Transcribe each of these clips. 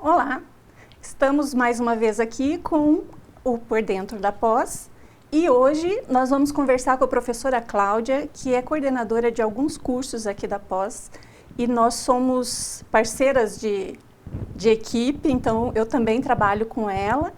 Olá, estamos mais uma vez aqui com o Por Dentro da Pós e hoje nós vamos conversar com a professora Cláudia, que é coordenadora de alguns cursos aqui da Pós e nós somos parceiras de equipe, então eu também trabalho com ela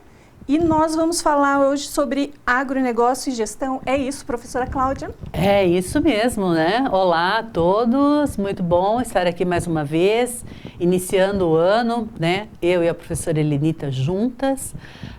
e nós vamos falar hoje sobre agronegócio e gestão. É isso, professora Cláudia? É isso mesmo, né? Olá a todos, muito bom estar aqui mais uma vez, iniciando o ano, né? Eu e a professora Helenita juntas.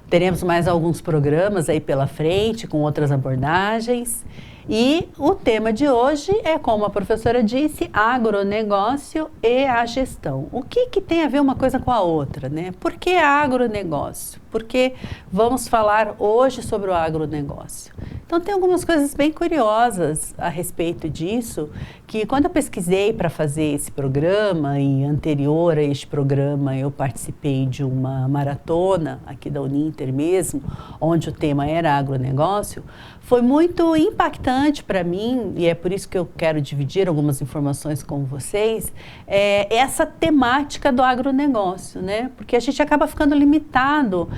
Teremos mais alguns programas aí pela frente, com outras abordagens. E o tema de hoje é, como a professora disse, agronegócio e a gestão. O que tem a ver uma coisa com a outra, né? Por que agronegócio? Porque vamos falar hoje sobre o agronegócio. Então, tem algumas coisas bem curiosas a respeito disso, que quando eu pesquisei para fazer esse programa, e anterior a este programa eu participei de uma maratona aqui da Uninter mesmo, onde o tema era agronegócio, foi muito impactante para mim, e é por isso que eu quero dividir algumas informações com vocês, essa temática do agronegócio, né? Porque a gente acaba ficando limitado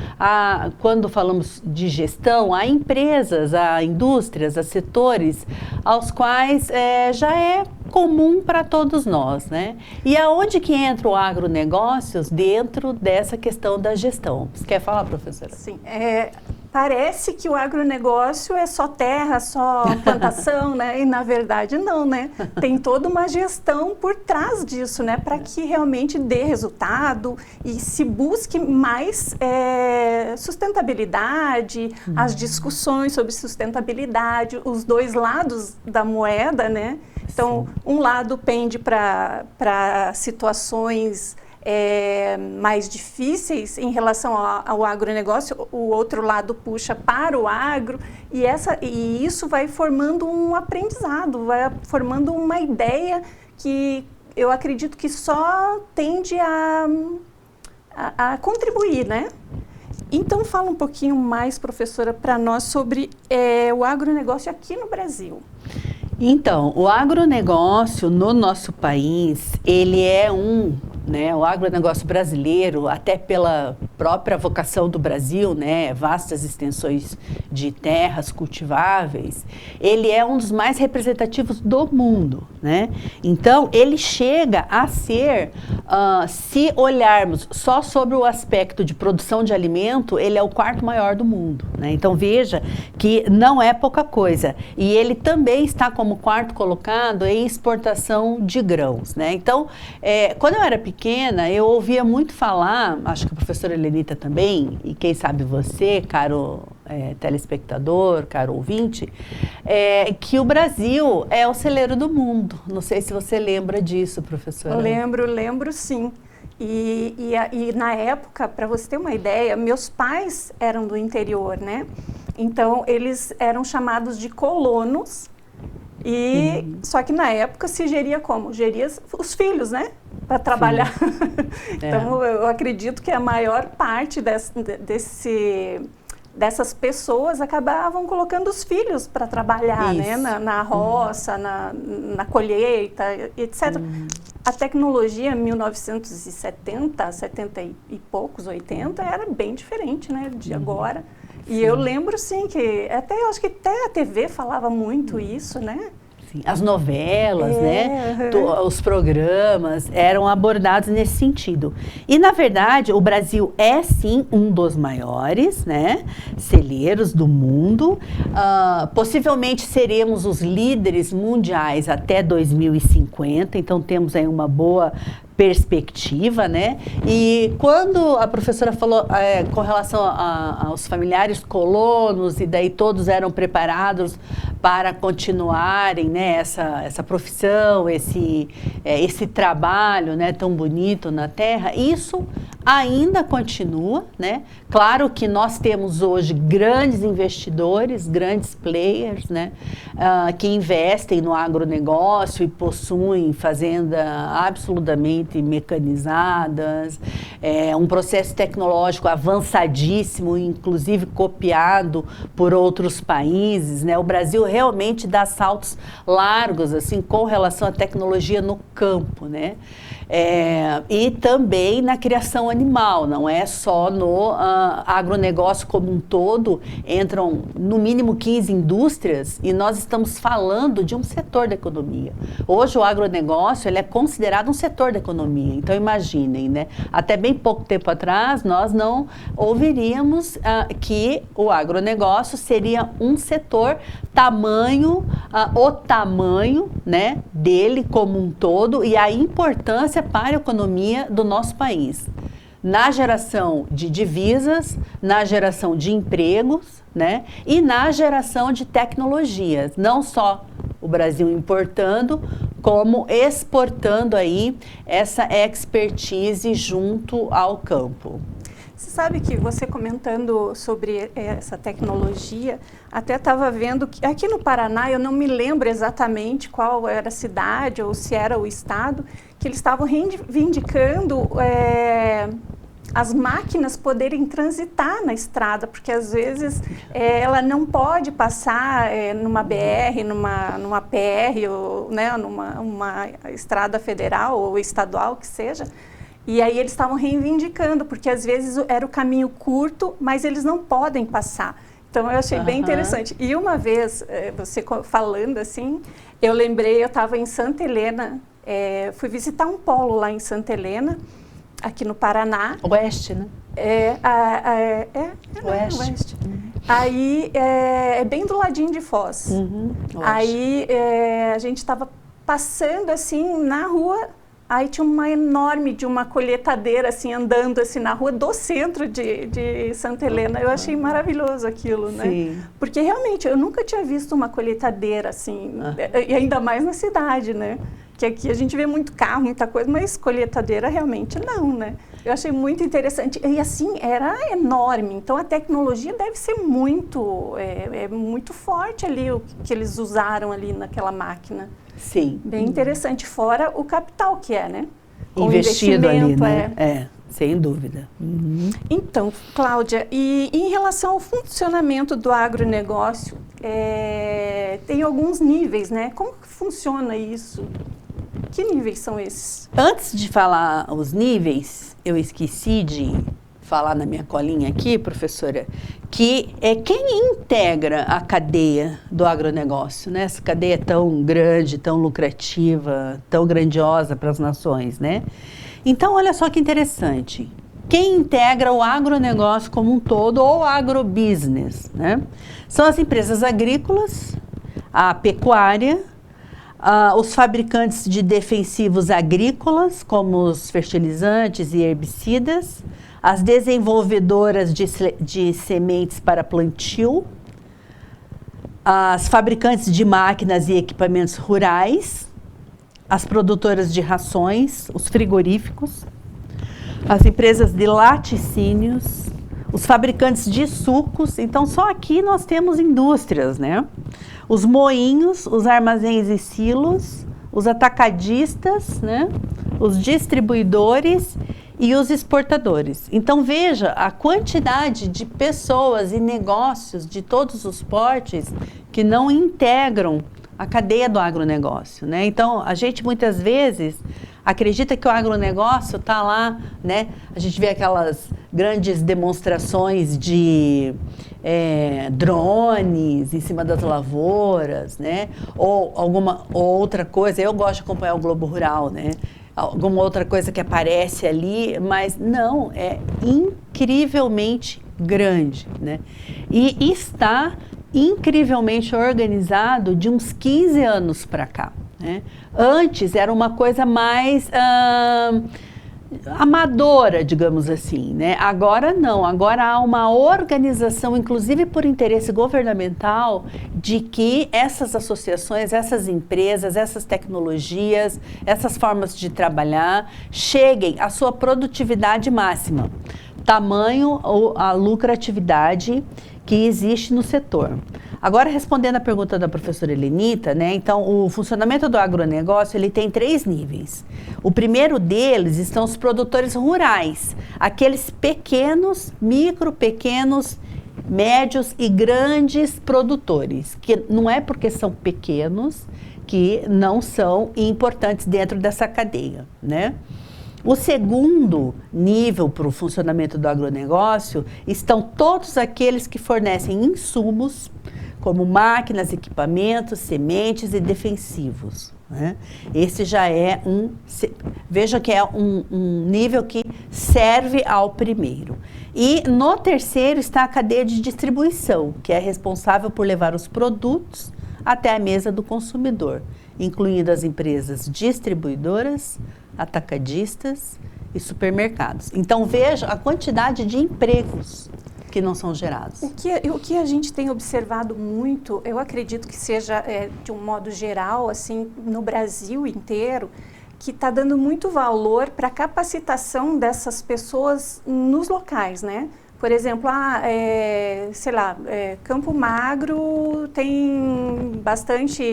quando falamos de gestão, a empresas, a indústrias, a setores, aos quais já é comum para todos nós, né? E aonde que entra o agronegócios dentro dessa questão da gestão? Você quer falar, professora? Sim, parece que o agronegócio é só terra, só plantação, né? E na verdade não, né? Tem toda uma gestão por trás disso, né? Para que realmente dê resultado e se busque mais sustentabilidade, as discussões sobre sustentabilidade, os dois lados da moeda, né? Então, um lado pende para situações mais difíceis em relação ao agronegócio, o outro lado puxa para o agro e isso vai formando um aprendizado, vai formando uma ideia que eu acredito que só tende a contribuir, né? Então, fala um pouquinho mais, professora, para nós sobre o agronegócio aqui no Brasil. Então, o agronegócio no nosso país, ele é o agronegócio brasileiro, até pela própria vocação do Brasil, né, vastas extensões de terras cultiváveis, ele é um dos mais representativos do mundo, né? Então, ele chega a ser, se olharmos só sobre o aspecto de produção de alimento, ele é o quarto maior do mundo, né? Então, veja que não é pouca coisa. E ele também está como quarto colocado em exportação de grãos, né? Então, quando eu era pequena, eu ouvia muito falar, acho que a professora Helenita também, e quem sabe você, caro telespectador, caro ouvinte, que o Brasil é o celeiro do mundo. Não sei se você lembra disso, professora. Lembro sim. E na época, para você ter uma ideia, meus pais eram do interior, né? Então, eles eram chamados de colonos. Só que na época se geria como? Geria os filhos, né? Para trabalhar. Então, eu acredito que a maior parte dessas pessoas acabavam colocando os filhos para trabalhar, né? Na roça, na colheita, etc. A tecnologia, em 1970, 70 e poucos, 80, era bem diferente, né? De agora. E eu lembro, sim, que eu acho que até a TV falava muito isso, né? Sim, as novelas, né? Os programas eram abordados nesse sentido. E, na verdade, o Brasil é, sim, um dos maiores, né, celeiros do mundo. Possivelmente seremos os líderes mundiais até 2050, então temos aí uma boa perspectiva, né? E quando a professora falou com relação aos familiares colonos, e daí todos eram preparados para continuarem, né, essa profissão, esse trabalho, né, tão bonito na terra, isso ainda continua, né? Claro que nós temos hoje grandes investidores, grandes players, né, que investem no agronegócio e possuem fazenda absolutamente mecanizadas, um processo tecnológico avançadíssimo, inclusive copiado por outros países, né? O Brasil realmente dá saltos largos, assim, com relação à tecnologia no campo, né? E também na criação animal, não é só no agronegócio como um todo, entram no mínimo 15 indústrias e nós estamos falando de um setor da economia. Hoje o agronegócio ele é considerado um setor da economia, então imaginem, né? Até bem pouco tempo atrás nós não ouviríamos que o agronegócio seria um setor o tamanho, né, dele como um todo e a importância para a economia do nosso país. Na geração de divisas, na geração de empregos, né, e na geração de tecnologias. Não só o Brasil importando, como exportando aí essa expertise junto ao campo. Você sabe que você comentando sobre essa tecnologia, até estava vendo que aqui no Paraná, eu não me lembro exatamente qual era a cidade ou se era o estado, que eles estavam reivindicando as máquinas poderem transitar na estrada, porque às vezes ela não pode passar numa BR, numa PR, ou, né, numa estrada federal ou estadual que seja. E aí eles estavam reivindicando, porque às vezes era o caminho curto, mas eles não podem passar. Então eu achei bem interessante. E uma vez, você falando assim, eu lembrei, eu estava em Santa Helena, fui visitar um polo lá em Santa Helena, aqui no Paraná. Oeste, né? Oeste. Aí é bem do ladinho de Foz. Aí a gente estava passando assim na rua. Aí tinha uma enorme de uma colheitadeira, assim, andando assim na rua do centro de Santa Helena. Eu achei maravilhoso aquilo, né? Sim. Porque realmente eu nunca tinha visto uma colheitadeira assim, e ainda mais na cidade, né? Que aqui a gente vê muito carro, muita coisa, mas colheitadeira realmente não, né? Eu achei muito interessante. E assim, era enorme. Então a tecnologia deve ser muito, muito forte ali, o que eles usaram ali naquela máquina. Sim. Bem interessante, fora o capital que né? Investido ali, né? Sem dúvida. Então, Cláudia, e em relação ao funcionamento do agronegócio, tem alguns níveis, né? Como que funciona isso? Que níveis são esses? Antes de falar os níveis, eu esqueci de falar na minha colinha aqui, professora, que quem integra a cadeia do agronegócio, né? Essa cadeia tão grande, tão lucrativa, tão grandiosa para as nações, né? Então, olha só que interessante. Quem integra o agronegócio como um todo, ou agrobusiness, né? São as empresas agrícolas, a pecuária, os fabricantes de defensivos agrícolas, como os fertilizantes e herbicidas, as desenvolvedoras de sementes para plantio, as fabricantes de máquinas e equipamentos rurais, as produtoras de rações, os frigoríficos, as empresas de laticínios, os fabricantes de sucos. Então, só aqui nós temos indústrias, né? Os moinhos, os armazéns e silos, os atacadistas, né? Os distribuidores e os exportadores. Então, veja a quantidade de pessoas e negócios de todos os portes que não integram a cadeia do agronegócio, né? Então, a gente muitas vezes acredita que o agronegócio está lá, né? A gente vê aquelas grandes demonstrações de drones em cima das lavouras, né? Ou alguma outra coisa. Eu gosto de acompanhar o Globo Rural, né? Alguma outra coisa que aparece ali, mas não, é incrivelmente grande, né? E está incrivelmente organizado de uns 15 anos para cá, né? Antes era uma coisa mais amadora, digamos assim, né? Agora não, agora há uma organização, inclusive por interesse governamental, de que essas associações, essas empresas, essas tecnologias, essas formas de trabalhar cheguem à sua produtividade máxima, tamanho ou a lucratividade que existe no setor. Agora, respondendo a pergunta da professora Helenita, né? Então, o funcionamento do agronegócio, ele tem 3 níveis. O primeiro deles estão os produtores rurais, aqueles pequenos, pequenos, médios e grandes produtores, que não é porque são pequenos que não são importantes dentro dessa cadeia, né? O segundo nível para o funcionamento do agronegócio estão todos aqueles que fornecem insumos, como máquinas, equipamentos, sementes e defensivos, né? Esse já é veja que é um nível que serve ao primeiro. E no terceiro está a cadeia de distribuição, que é responsável por levar os produtos até a mesa do consumidor, incluindo as empresas distribuidoras, atacadistas e supermercados. Então veja a quantidade de empregos que não são gerados. O que a gente tem observado muito, eu acredito que seja de um modo geral, assim, no Brasil inteiro, que está dando muito valor para a capacitação dessas pessoas nos locais, né? Por exemplo, sei lá, Campo Magro tem bastante,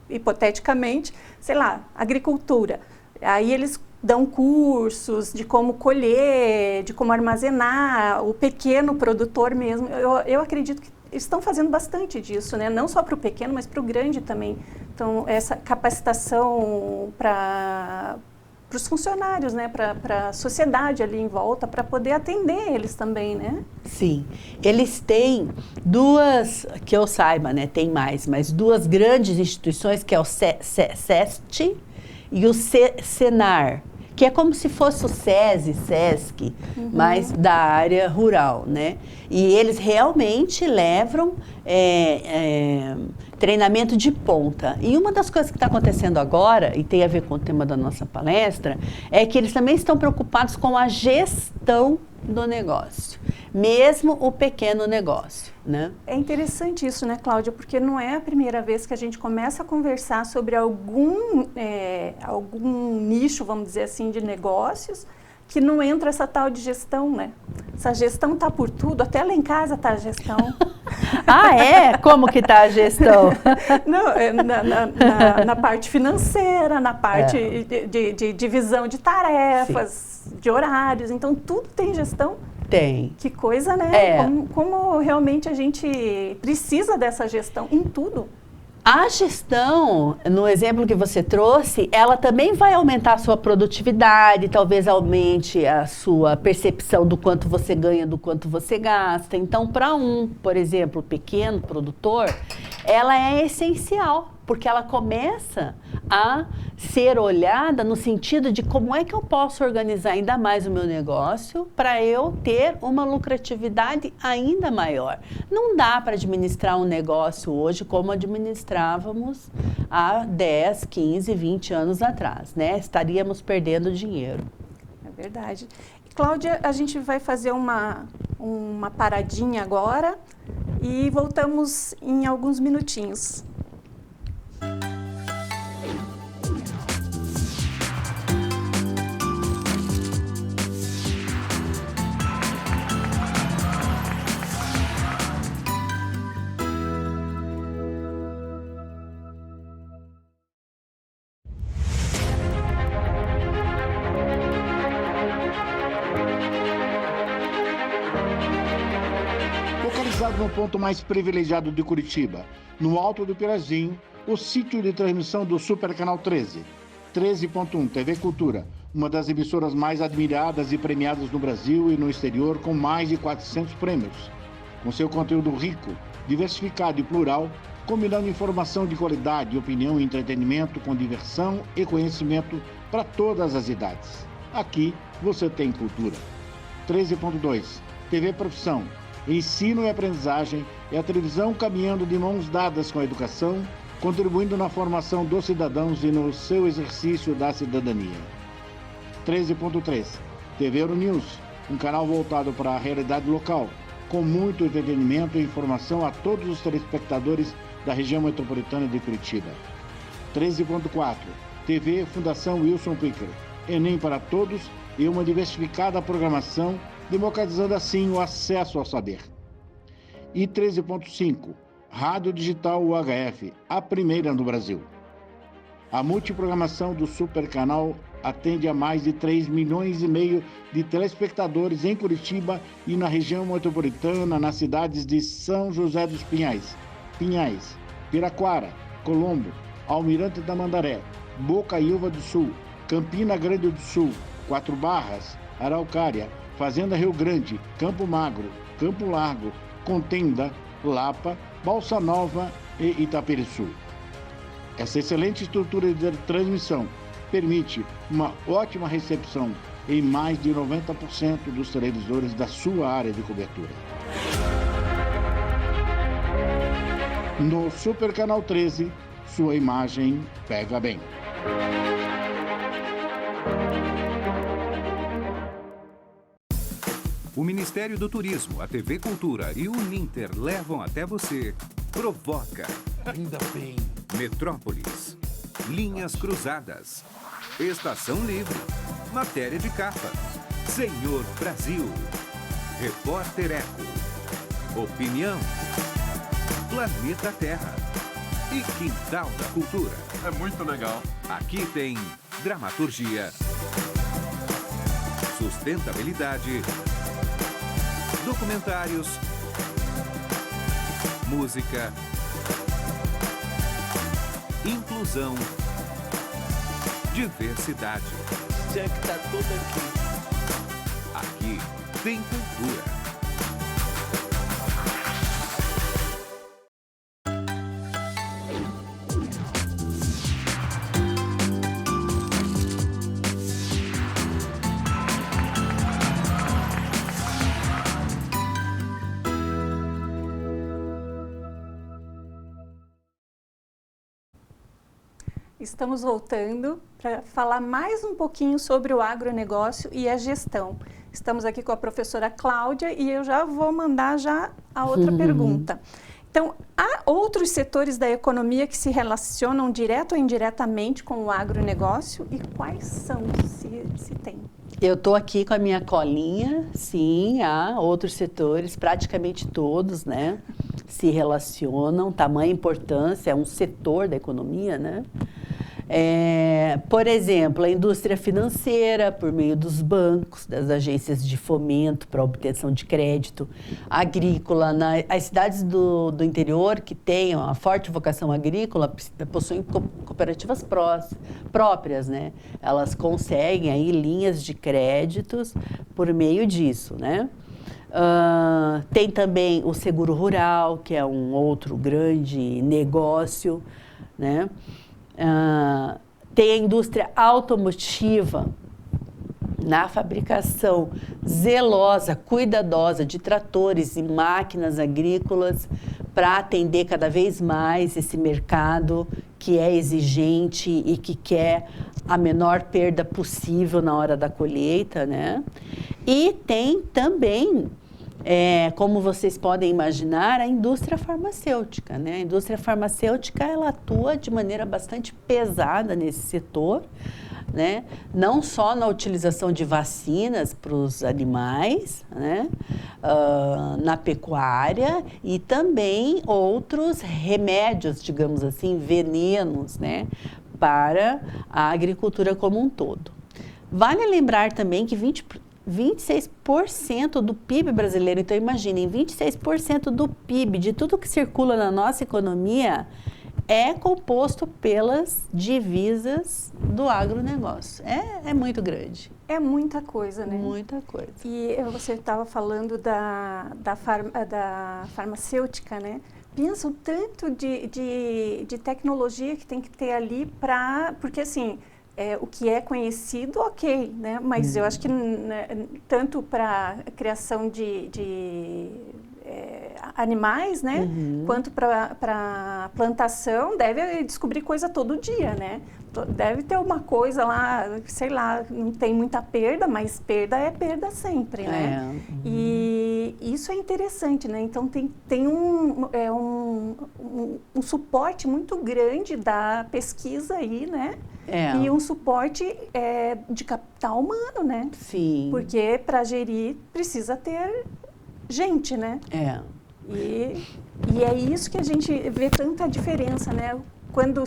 hipoteticamente, sei lá, agricultura. Aí eles dão cursos de como colher, de como armazenar, o pequeno produtor mesmo. Eu acredito que estão fazendo bastante disso, né? Não só para o pequeno, mas para o grande também. Então, essa capacitação para os funcionários, né? Para a sociedade ali em volta, para poder atender eles também, né? Sim. Eles têm duas, que eu saiba, né? Tem mais, mas duas grandes instituições, que é o SEST e o Senar, que é como se fosse o SESI, SESC, mas da área rural, né? E eles realmente levam treinamento de ponta. E uma das coisas que está acontecendo agora, e tem a ver com o tema da nossa palestra, é que eles também estão preocupados com a gestão do negócio, mesmo o pequeno negócio, né? É interessante isso, né, Cláudia? Porque não é a primeira vez que a gente começa a conversar sobre algum nicho, vamos dizer assim, de negócios, que não entra essa tal de gestão, né? Essa gestão tá por tudo, até lá em casa tá a gestão. Ah, é? Como que tá a gestão? Não, na parte financeira, na parte de divisão de tarefas, de horários, então tudo tem gestão. Tem. Que coisa, né? Como realmente a gente precisa dessa gestão em tudo. A gestão, no exemplo que você trouxe, ela também vai aumentar a sua produtividade, talvez aumente a sua percepção do quanto você ganha, do quanto você gasta. Então, para por exemplo, pequeno produtor, ela é essencial, porque ela começa a ser olhada no sentido de como é que eu posso organizar ainda mais o meu negócio para eu ter uma lucratividade ainda maior. Não dá para administrar um negócio hoje como administrávamos há 10, 15, 20 anos atrás, né? Estaríamos perdendo dinheiro. É verdade. Cláudia, a gente vai fazer uma paradinha agora e voltamos em alguns minutinhos. No ponto mais privilegiado de Curitiba, no Alto do Pirazinho, o sítio de transmissão do Super Canal 13, 13.1 TV Cultura, uma das emissoras mais admiradas e premiadas no Brasil e no exterior, com mais de 400 prêmios. Com seu conteúdo rico, diversificado e plural, combinando informação de qualidade, opinião e entretenimento com diversão e conhecimento para todas as idades. Aqui você tem cultura. 13.2 TV Profissão. Ensino e aprendizagem é a televisão caminhando de mãos dadas com a educação, contribuindo na formação dos cidadãos e no seu exercício da cidadania. 13.3 TV Euronews, um canal voltado para a realidade local, com muito entretenimento e informação a todos os telespectadores da região metropolitana de Curitiba. 13.4 TV Fundação Wilson Picker, Enem para todos e uma diversificada programação, democratizando assim o acesso ao saber. E 13.5, Rádio Digital UHF, a primeira no Brasil. A multiprogramação do Super Canal atende a mais de 3,5 milhões de telespectadores em Curitiba e na região metropolitana, nas cidades de São José dos Pinhais, Piraquara, Colombo, Almirante Tamandaré, Bocaiúva do Sul, Campina Grande do Sul, 4 Barras, Araucária, Fazenda Rio Grande, Campo Magro, Campo Largo, Contenda, Lapa, Balsa Nova e Itaperiçu. Essa excelente estrutura de transmissão permite uma ótima recepção em mais de 90% dos televisores da sua área de cobertura. No Super Canal 13, sua imagem pega bem. O Ministério do Turismo, a TV Cultura e o Uninter levam até você Provoca. Ainda bem. Metrópolis. Linhas Cruzadas. Estação Livre. Matéria de capa. Senhor Brasil. Repórter Eco. Opinião. Planeta Terra. E Quintal da Cultura. É muito legal. Aqui tem dramaturgia, sustentabilidade, documentários, música, inclusão, diversidade. Já que tá tudo aqui. Aqui tem cultura. Estamos voltando para falar mais um pouquinho sobre o agronegócio e a gestão. Estamos aqui com a professora Cláudia e eu já vou mandar a outra pergunta. Então, há outros setores da economia que se relacionam direto ou indiretamente com o agronegócio e quais são, se tem? Eu estou aqui com a minha colinha, sim, há outros setores, praticamente todos, né, se relacionam, tamanha importância, é um setor da economia, né? Por exemplo, a indústria financeira, por meio dos bancos, das agências de fomento para obtenção de crédito, agrícola, as cidades do interior que tenham a forte vocação agrícola possuem cooperativas próprias, né? Elas conseguem aí linhas de créditos por meio disso, né? Tem também o seguro rural, que é um outro grande negócio, né? Tem a indústria automotiva na fabricação zelosa, cuidadosa de tratores e máquinas agrícolas para atender cada vez mais esse mercado que é exigente e que quer a menor perda possível na hora da colheita, né? E tem também, como vocês podem imaginar, a indústria farmacêutica, né? A indústria farmacêutica, ela atua de maneira bastante pesada nesse setor, né? Não só na utilização de vacinas para os animais, né? Na pecuária e também outros remédios, digamos assim, venenos, né? Para a agricultura como um todo. Vale lembrar também que 26% do PIB brasileiro, então imaginem, 26% do PIB, de tudo que circula na nossa economia, é composto pelas divisas do agronegócio. É muito grande. É muita coisa, né? Muita coisa. E você estava falando da farmacêutica, né? Pensa o tanto de tecnologia que tem que ter ali para... Porque, assim, o que é conhecido, ok, né? Mas eu acho que tanto para a criação de animais, né? Quanto para plantação, deve descobrir coisa todo dia, né? Deve ter uma coisa lá, sei lá, não tem muita perda, mas perda é perda sempre, né? E isso é interessante, né? Então tem um suporte muito grande da pesquisa aí, né? E um suporte de capital humano, né? Sim. Porque para gerir precisa ter gente, né? E é isso que a gente vê tanta diferença, né? Quando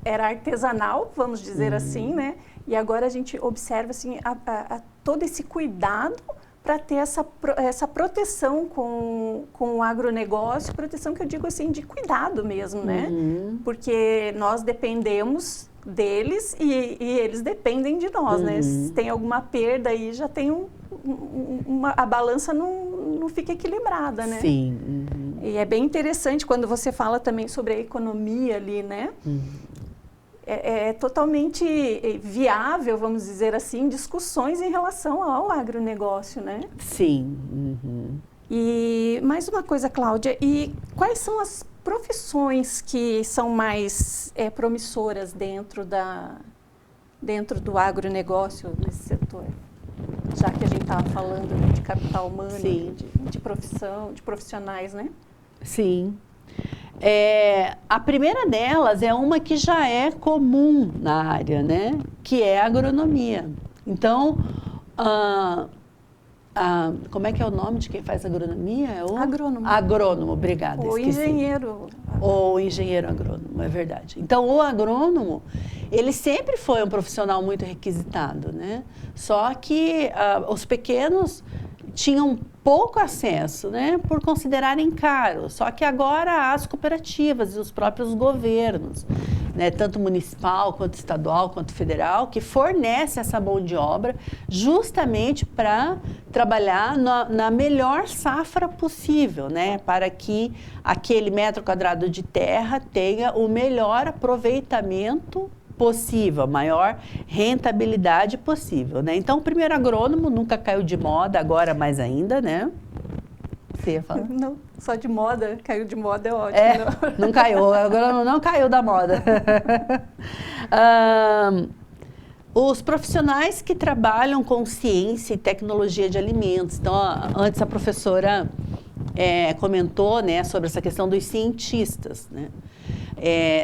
era artesanal, vamos dizer assim, né? E agora a gente observa assim todo esse cuidado para ter essa proteção com o agronegócio, proteção que eu digo assim, de cuidado mesmo, né? Porque nós dependemos deles e eles dependem de nós, né? Se tem alguma perda aí, já tem a balança não fica equilibrada, né? Sim. E é bem interessante quando você fala também sobre a economia ali, né? É totalmente viável, vamos dizer assim, discussões em relação ao agronegócio, né? Sim. E mais uma coisa, Cláudia, e quais são as profissões que são mais promissoras dentro do agronegócio, nesse setor? Já que a gente estava falando, né, de capital humano, de profissão, de profissionais, né? Sim. A primeira delas é uma que já é comum na área, né? Que é a agronomia. Então, como é que é o nome de quem faz agronomia? É o agrônomo. Agrônomo, obrigada. Ou engenheiro. Ou engenheiro agrônomo, é verdade. Então, o agrônomo, ele sempre foi um profissional muito requisitado, né? Só que os pequenos tinham pouco acesso, né, por considerarem caro. Só que agora as cooperativas e os próprios governos, né, tanto municipal, quanto estadual, quanto federal, que fornecem essa mão de obra justamente para trabalhar na melhor safra possível, né, para que aquele metro quadrado de terra tenha o melhor aproveitamento possível, a maior rentabilidade possível, né? Então, o primeiro agrônomo nunca caiu de moda, agora mais ainda, né? Você ia falar? Não, só de moda, caiu de moda é ótimo. Não caiu, o agrônomo não caiu da moda. Os profissionais que trabalham com ciência e tecnologia de alimentos. Então, antes a professora comentou, né, sobre essa questão dos cientistas, né?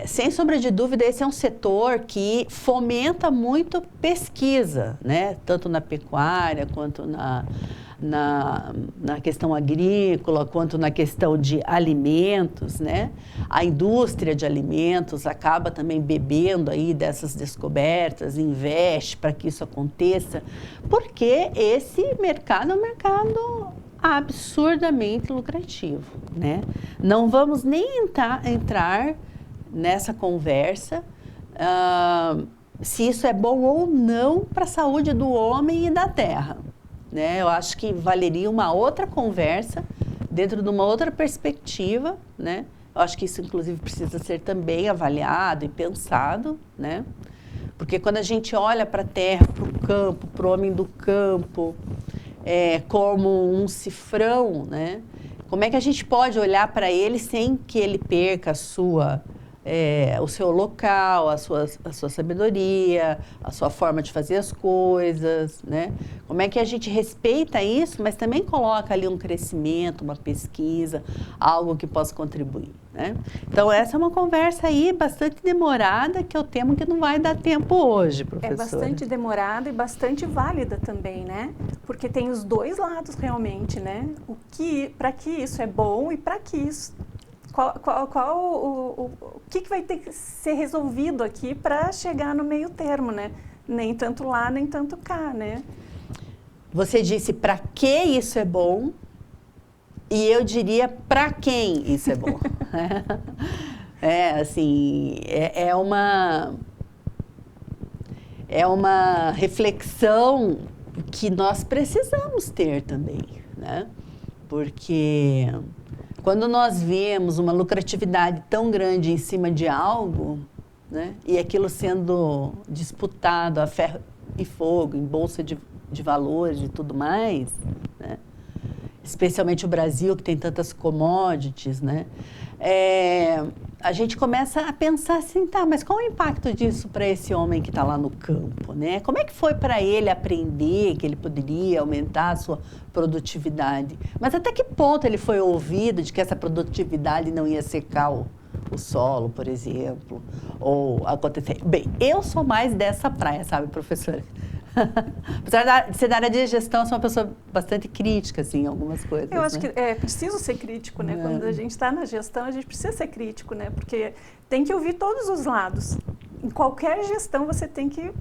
Sem sombra de dúvida, esse é um setor que fomenta muito pesquisa, né? Tanto na pecuária, quanto na questão agrícola, quanto na questão de alimentos, né? A indústria de alimentos acaba também bebendo aí dessas descobertas, investe para que isso aconteça, porque esse mercado é um mercado absurdamente lucrativo, né? Não vamos nem entrar nessa conversa se isso é bom ou não para a saúde do homem e da terra, né? Eu acho que valeria uma outra conversa dentro de uma outra perspectiva, né? Eu acho que isso inclusive precisa ser também avaliado e pensado, né? Porque quando a gente olha para a terra, para o campo, para o homem do campo, como um cifrão, né? Como é que a gente pode olhar para ele sem que ele perca o seu local, a sua sabedoria, a sua forma de fazer as coisas, né? Como é que a gente respeita isso, mas também coloca ali um crescimento, uma pesquisa, algo que possa contribuir, né? Então, essa é uma conversa aí bastante demorada, que eu temo que não vai dar tempo hoje, professora. É bastante demorada e bastante válida também, né? Porque tem os dois lados realmente, né? Para que isso é bom e para que isso... o que vai ter que ser resolvido aqui para chegar no meio termo, né? Nem tanto lá, nem tanto cá, né? Você disse para que isso é bom e eu diria para quem isso é bom. É uma reflexão que nós precisamos ter também, né? Porque quando nós vemos uma lucratividade tão grande em cima de algo, né, e aquilo sendo disputado a ferro e fogo, em bolsa de valores e tudo mais, né, especialmente o Brasil, que tem tantas commodities, né, a gente começa a pensar assim, tá, mas qual o impacto disso para esse homem que está lá no campo, né? Como é que foi para ele aprender que ele poderia aumentar a sua produtividade? Mas até que ponto ele foi ouvido de que essa produtividade não ia secar o solo, por exemplo, ou acontecer? Bem, eu sou mais dessa praia, sabe, professora? Apesar de ser da área de gestão, eu sou uma pessoa bastante crítica, assim, em algumas coisas. Eu acho que é preciso ser crítico, né? Quando a gente está na gestão, a gente precisa ser crítico, né? Porque tem que ouvir todos os lados. Em qualquer gestão, você tem que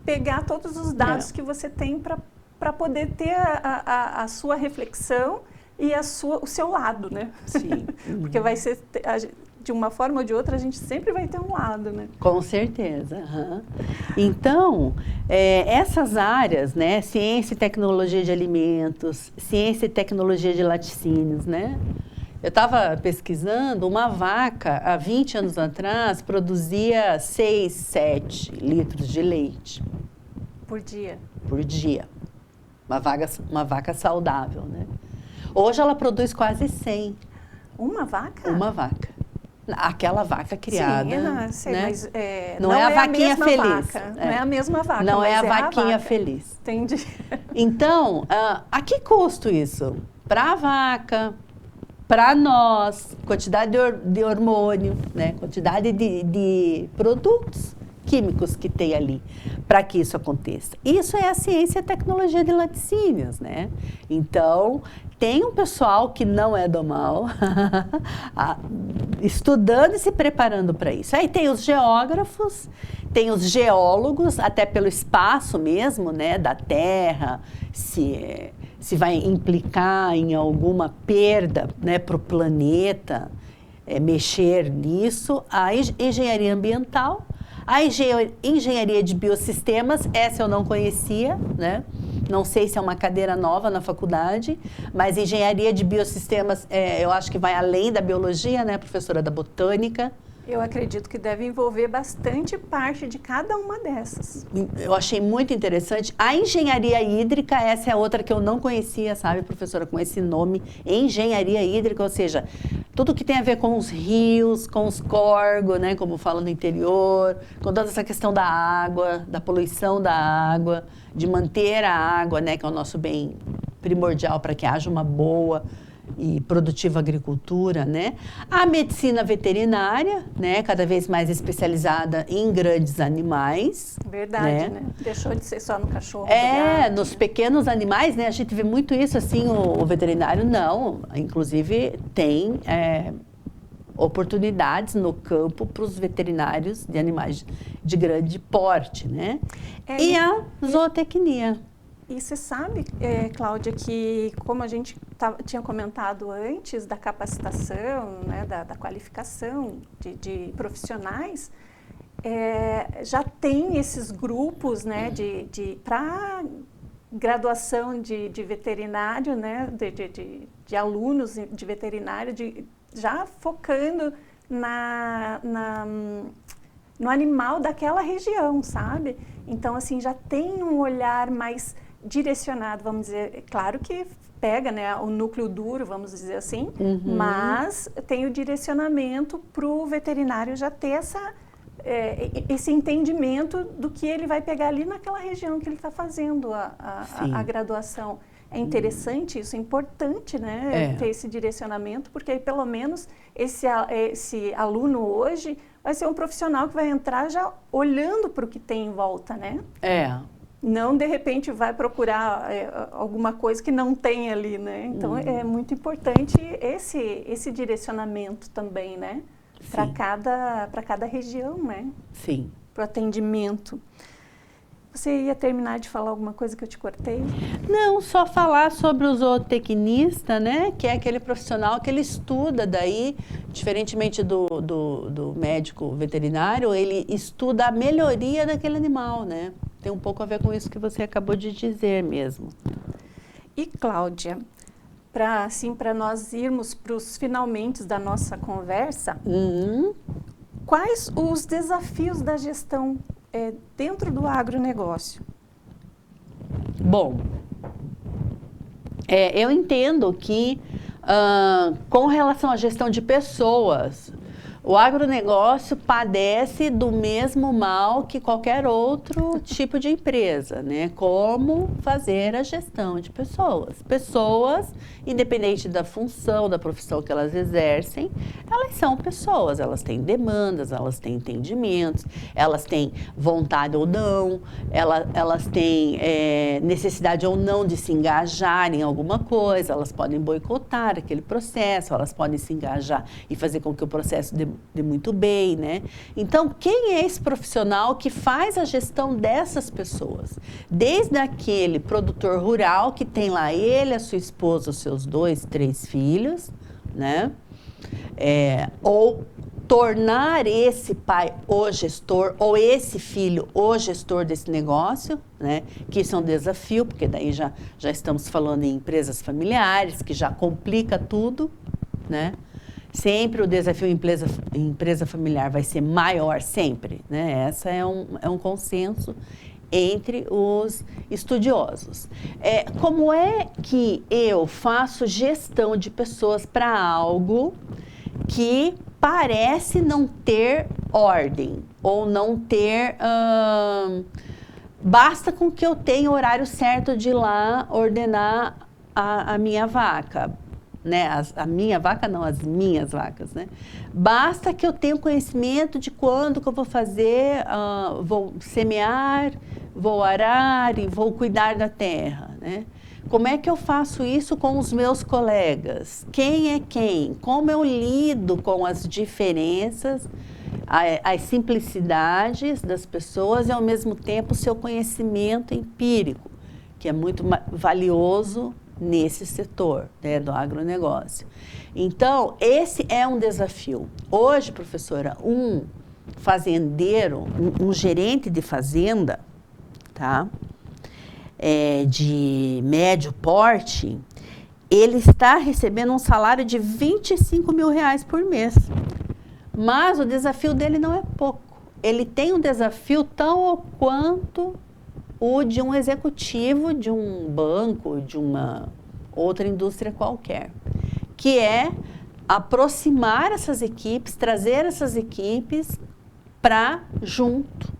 pegar todos os dados que você tem para para poder ter a sua reflexão e o seu lado, né? Sim. Porque vai ser, de uma forma ou de outra, a gente sempre vai ter um lado, né? Com certeza. Uhum. Então, essas áreas, né, ciência e tecnologia de alimentos, ciência e tecnologia de laticínios, né? Eu estava pesquisando, uma vaca, há 20 anos atrás, produzia 6, 7 litros de leite Por dia. por dia. Uma vaca saudável, né? Hoje ela produz quase 100. Uma vaca? Uma vaca. Aquela vaca criada. Sim, sei, né? mas não é a vaquinha mesma feliz. Vaca, não é a mesma vaca. Não é a mas vaquinha vaca. feliz. Entendi. Então, a que custo isso? Para a vaca, para nós, quantidade de hormônio, né? Quantidade de produtos químicos que tem ali para que isso aconteça. Isso é a ciência e a tecnologia de laticínios, né? Então, tem um pessoal que não é do mal estudando e se preparando para isso. Aí tem os geógrafos, tem os geólogos, até pelo espaço mesmo, né, da Terra, se vai implicar em alguma perda, né, para o planeta, mexer nisso. A engenharia ambiental, a engenharia de biosistemas, essa eu não conhecia, né? Não sei se é uma cadeira nova na faculdade, mas engenharia de biosistemas, eu acho que vai além da biologia, né, professora da botânica. Eu acredito que deve envolver bastante parte de cada uma dessas. Eu achei muito interessante. A engenharia hídrica, essa é outra que eu não conhecia, sabe, professora, com esse nome, engenharia hídrica, ou seja, tudo que tem a ver com os rios, com os córregos, né, como fala no interior, com toda essa questão da água, da poluição da água, de manter a água, né, que é o nosso bem primordial para que haja uma boa e produtiva agricultura, né? A medicina veterinária, né, cada vez mais especializada em grandes animais. Verdade, né? Deixou de ser só no cachorro. Nos pequenos animais, né? A gente vê muito isso, assim, o veterinário não, inclusive tem oportunidades no campo para os veterinários de animais de grande porte, né? E a zootecnia. E você sabe, Cláudia, que como a gente tinha comentado antes da capacitação, né, da qualificação de profissionais, já tem esses grupos, né, para graduação de veterinário, né, de alunos de veterinário, já focando no animal daquela região, sabe? Então, assim, já tem um olhar mais direcionado, vamos dizer, claro que pega, né, o núcleo duro, vamos dizer assim, mas tem o direcionamento para o veterinário já ter esse entendimento do que ele vai pegar ali naquela região que ele está fazendo a graduação. É interessante isso, é importante, né, ter esse direcionamento, porque aí pelo menos esse aluno hoje vai ser um profissional que vai entrar já olhando para o que tem em volta, né? Não, de repente, vai procurar alguma coisa que não tem ali, né? Então, é muito importante esse direcionamento também, né? Para cada região, né? Sim. Para o atendimento. Você ia terminar de falar alguma coisa que eu te cortei? Não, só falar sobre o zootecnista, né? Que é aquele profissional que ele estuda daí, diferentemente do médico veterinário, ele estuda a melhoria daquele animal, né? Tem um pouco a ver com isso que você acabou de dizer mesmo. E, Cláudia, para nós irmos para os finalmente da nossa conversa, quais os desafios da gestão dentro do agronegócio? Bom, eu entendo que com relação à gestão de pessoas, o agronegócio padece do mesmo mal que qualquer outro tipo de empresa, né? Como fazer a gestão de pessoas. Pessoas, independente da função, da profissão que elas exercem, elas são pessoas, elas têm demandas, elas têm entendimentos, elas têm vontade ou não, elas têm necessidade ou não de se engajar em alguma coisa, elas podem boicotar aquele processo, elas podem se engajar e fazer com que o processo de muito bem, né? Então, quem é esse profissional que faz a gestão dessas pessoas? Desde aquele produtor rural que tem lá ele, a sua esposa, os seus 2, 3 filhos, né? Ou tornar esse pai o gestor, ou esse filho o gestor desse negócio, né? Que isso é um desafio, porque daí já estamos falando em empresas familiares, que já complica tudo, né? Sempre o desafio em empresa familiar vai ser maior, sempre, né? Essa é um consenso entre os estudiosos. Como é que eu faço gestão de pessoas para algo que parece não ter ordem, ou não ter... basta com que eu tenha o horário certo de ir lá ordenar a minha vaca, né? A minha vaca não, as minhas vacas, né? Basta que eu tenha conhecimento de quando que eu vou fazer, vou semear, vou arar e vou cuidar da terra, né? Como é que eu faço isso com os meus colegas? Quem é quem? Como eu lido com as diferenças, as simplicidades das pessoas e, ao mesmo tempo, o seu conhecimento empírico, que é muito valioso nesse setor, né, do agronegócio. Então, esse é um desafio. Hoje, professora, um fazendeiro, um gerente de fazenda, tá? De médio porte, ele está recebendo um salário de R$25 mil por mês. Mas o desafio dele não é pouco. Ele tem um desafio tão quanto o de um executivo de um banco, de uma outra indústria qualquer, que é aproximar essas equipes, trazer essas equipes para junto,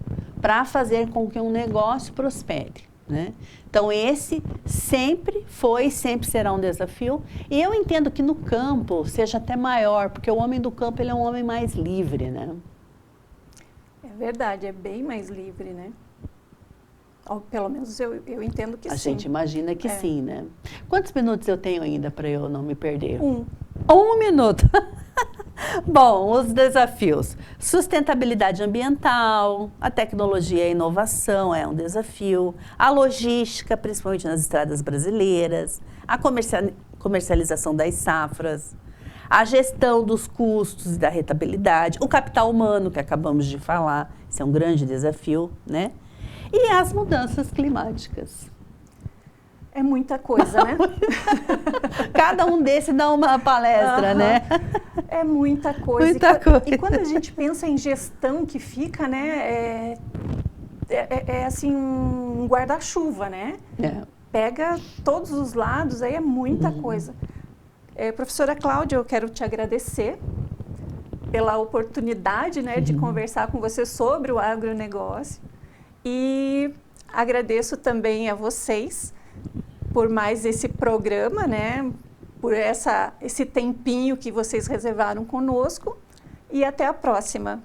para fazer com que um negócio prospere, né? Então, esse sempre foi e sempre será um desafio. E eu entendo que no campo seja até maior, porque o homem do campo ele é um homem mais livre, né? É verdade, é bem mais livre, né? Ou, pelo menos eu entendo que sim. A gente imagina que sim, né? Quantos minutos eu tenho ainda para eu não me perder? 1. 1 minuto. Bom, os desafios. Sustentabilidade ambiental, a tecnologia e a inovação é um desafio, a logística, principalmente nas estradas brasileiras, a comercialização das safras, a gestão dos custos e da rentabilidade, o capital humano, que acabamos de falar, isso é um grande desafio, né? E as mudanças climáticas. É muita coisa, né? Cada um desses dá uma palestra, né? É muita coisa. Muita coisa. E quando a gente pensa em gestão que fica, né? É assim um guarda-chuva, né? Pega todos os lados, aí é muita coisa. Professora Cláudia, eu quero te agradecer pela oportunidade, né, de conversar com você sobre o agronegócio. E agradeço também a vocês por mais esse programa, né? Por esse tempinho que vocês reservaram conosco. E até a próxima.